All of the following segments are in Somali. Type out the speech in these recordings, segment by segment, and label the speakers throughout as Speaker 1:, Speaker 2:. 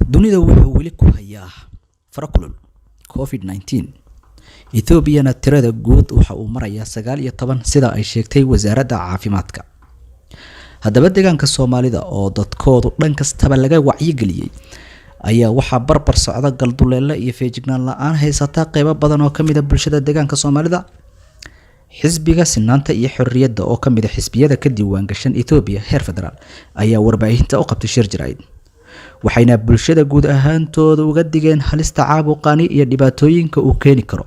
Speaker 1: dunida wuxuu weli ku hayaa farakulul COVID-19 Ethiopia tirada guud waxa uu marayaa 19 sida ay sheegtay wasaaradda caafimaadka. Haddaba deegaanka Soomaalida oo dadkoodu dhan kastaba laga wacyi galiyay ayaa waxa barbar socda galduleele iyo feejignaan la'aan haysata qaybo badan oo kamid ah bulshada deegaanka Soomaalida. Xisbiga sinaanta iyo xoriyada oo kamid ah xisbiyada ka diiwaan gashan Ethiopia heer federaal ayaa warbaahinta u qabtay shir jirayd. waxayna bulshada guud ahaantooda uga digeen halista caabuqani iyo dhibaatooyinka uu keeni karo.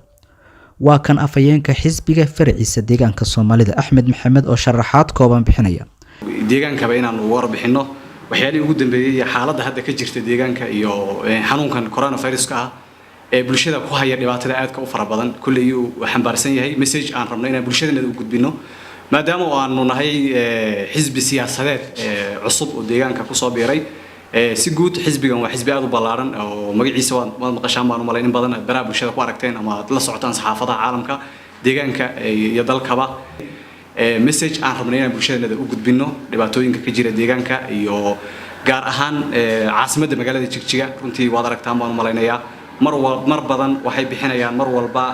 Speaker 1: waa kan afayeenka xisbiga farciisa deegaanka Soomaalida Axmed Maxamed oo sharaxaad kooban bixinaya.
Speaker 2: deegaanka bayna ugu warbixino waxyaalihi ugu dambeeyay xaaladda hadda ka jirta deegaanka iyo xanuunkan coronavirus-ka ee bulshada ku haya dhibaatada aadka u fara badan kulli uu xambaarsan yahay message aan rabno inaan bulshadana u gudbino maadaama aanu nahay xisbi siyaasadeed cusub oo deegaanka ku soo biiray si guud xisbigan waa xisbi aad u ballaaran oo magaciisa waa maqashaan baan u malayn in badan baraha bulshada ku aragteen ama la socotaan saxaafadaha caalamka deegaanka iyo dalkaba message aan rabno inaan bulshadana u gudbino dhibaatooyinka ka jira deegaanka iyo gaar ahaan caasimadda magaalada Xisbiga runtii waad aragtaan baan u malaynayaa mar badan waxay bixinayaan mar walba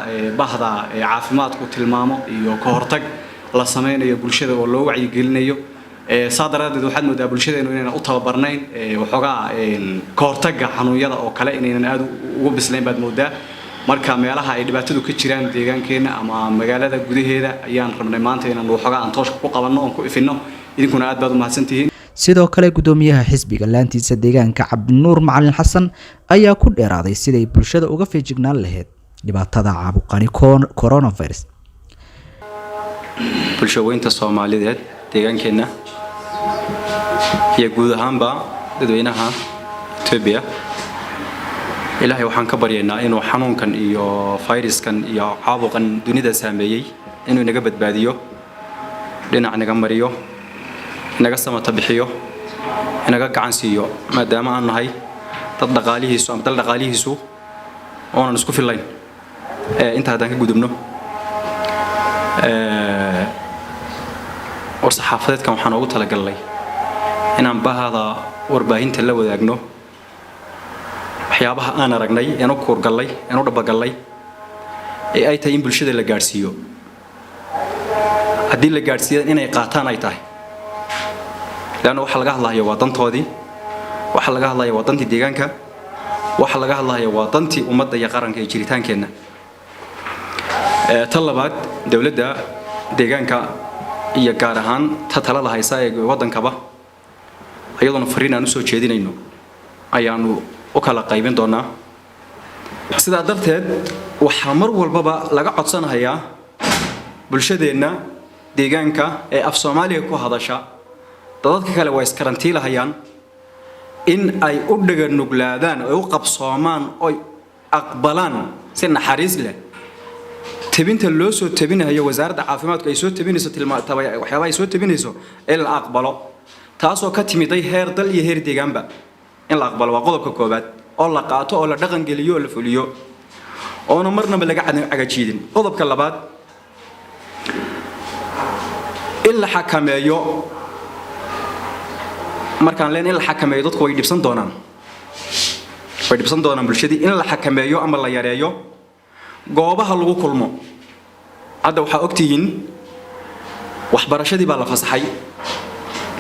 Speaker 2: bahda caafimaadku tilmaamo iyo ka hortag la sameeyo bulshada oo loo wacyi gelinayo saadaradeed waxaad moodaa bulshadeenu inayna u tababarnayn waxoogaa ka hortagga xanuunyada oo kale inayna aad ugu bislayn baad moodaa marka meelaha ay dhibaatadu ka jiraan deegaankeena ama magaalada gudaheeda ayaan rabnay maanta inaan waxoogaa aan tooshka ku qabanno oo ku ifino idinkuna aad baad u mahadsantihiin. sidoo kale gudoomiyaha xisbiga laantiisa deegaanka Cabdinuur Macalin Xasan ayaa ku dheeraaday siday bulshada uga feejignaan lahayd dhibaatada caabuqani coronavirus.
Speaker 3: bulshooyinka Soomaaliyeed deegaankeena iyo guud ahaanba dadweynaha Ethiopia ilaahay waxaan ka baryaynaa inuu xanuunkan iyo viruskan iyo caabuqan dunida saameeyay inuu naga badbaadiyo dhinac naga mariyo naga samata bixiyo naga gacan siiyo maadaama aan nahay dad dhaqaalihiisu oo isku filayn inta hadaan ka gudubno oo saxaafadeedkan waxaan ugu talagalnay inaan bahada warbaahinta la wadaagno waxyaabaha aan aragnay inuu koorgalay inuu dhabagalay ay tahay in bulshada la gaarsiiyo haddii la gaarsiiyo inay qaataan ay tahay laana waxa laga hadlayo waa dantoodii waxa laga hadlayo waa dantii deegaanka waxa laga hadlayo waa dantii ummadda iyo qaranka ee jiritaankeena talabaad dawladda deegaanka iyo gaar ahaan talada haysa ee wadankaba ayaduna fariin aan u soo jeedinayno ayaanu u kala qaybin doonaa sidaa darteed waxa mar walba laga codsanayaa bulshadeena deegaanka ee af Soomaaliya ku hadasha dadka kale way iskarantiilahayaan in ay u dhagan nuglaadaan oo u qabsoomaan oo aqbalaan si naxariis leh tabinta loo soo tabinayo wasaaradda caafimaadka ay soo tabinayso waxyaabaha ay soo tabinayso in la aqbalo taasoo ka timiday heer dal iyo heer deegaanba in la aqbalo waa qodobka koobaad oo la qaato oo la dhaqan geliyo oo la fuliyo oo marnaba laga cagajiidin qodobka labaad in la xakameeyo markaan leen in la xakameeyo dadku way dhibsan doonaan bulshadii in la xakameeyo ama la yareeyo goobaha lagu kulmo hadda waxa ogtihiin waxbarashadii baa la fasaxay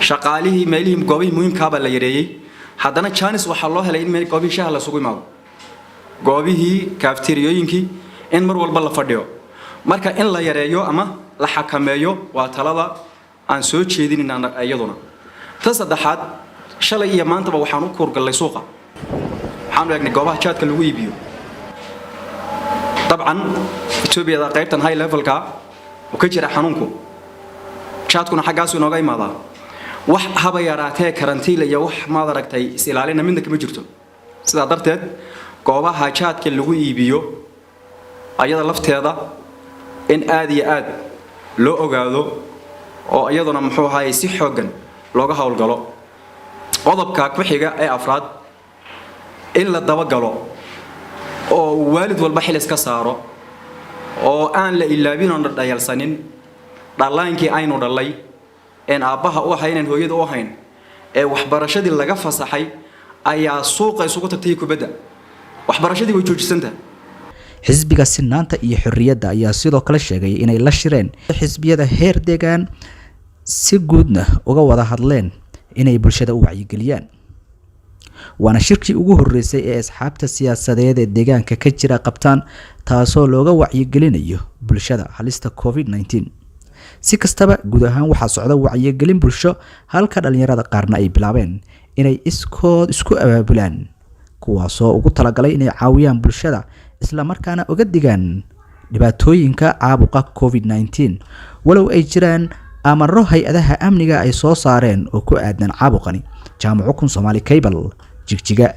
Speaker 3: shaqaalihii meelihii goobihii muhiimka ah baa la yareeyay haddana chance waxa loo helay in goobihii shaha la sugu imaado goobihii cafeteriooyinkii in mar walba la fadhiyo marka in la yareeyo ama la xakameeyo waa talada aan soo jeedinayna iyaduna tasaddexaad shalay iyo maanta waxaan u koorgalay suuqa waxaan eegnay goobaha jaadka lagu iibiyo طبعا Ethiopia qaybtan high level ka oo ka jira xanuunku jaadkuna xagaas inooga imaada wax haba yaraatee karantiil iyo wax ma aragtay ilaalina midna kama jirto sida darteed goobaha jaadka lagu iibiyo ayada lafteeda in aad iyo aad loo ogaado oo ayaduna muxuu ahaayay si xoogan looga hawlgalo qodobka ku xiga ee afraad in la daba galo oo waalid walba xil iska saaro oo aan la ilaabin oo dhayalsanin dhalaankii aynu dhalay in aabaha u ahayn hooyada u ahayn ee waxbarashadii laga fasaxay ayaa suuqa isugu tagtay kubadda waxbarashadii way joojisanta
Speaker 1: xisbiga sinaanta iyo xoriyada ayaa sidoo kale sheegay inay la shireen xisbiyada heer deegaan si guudna uga wada hadleen inay bulshada u wacyigeliyaan waana shirkii ugu horeysay ee asxaabta siyaasadeed ee deegaanka ka jira qabtaan taasoo looga wacyigelinayo bulshada halista COVID-19 si kastaba guud ahaan waxaa socda wacyigelin bulsho halka dhalinyarada qaarna ay bilaabeen inay iskood isku abaabulaan kuwaasoo ugu talagalay inay caawiyaan bulshada isla markaana uga digaan dhibaatooyinka caabuqa COVID-19 walow ay jiraan amaro hay-adaha amniga ay soo saareen oo ku aadan caabuqani jaamaco kun Soomaali Cable Xisbiga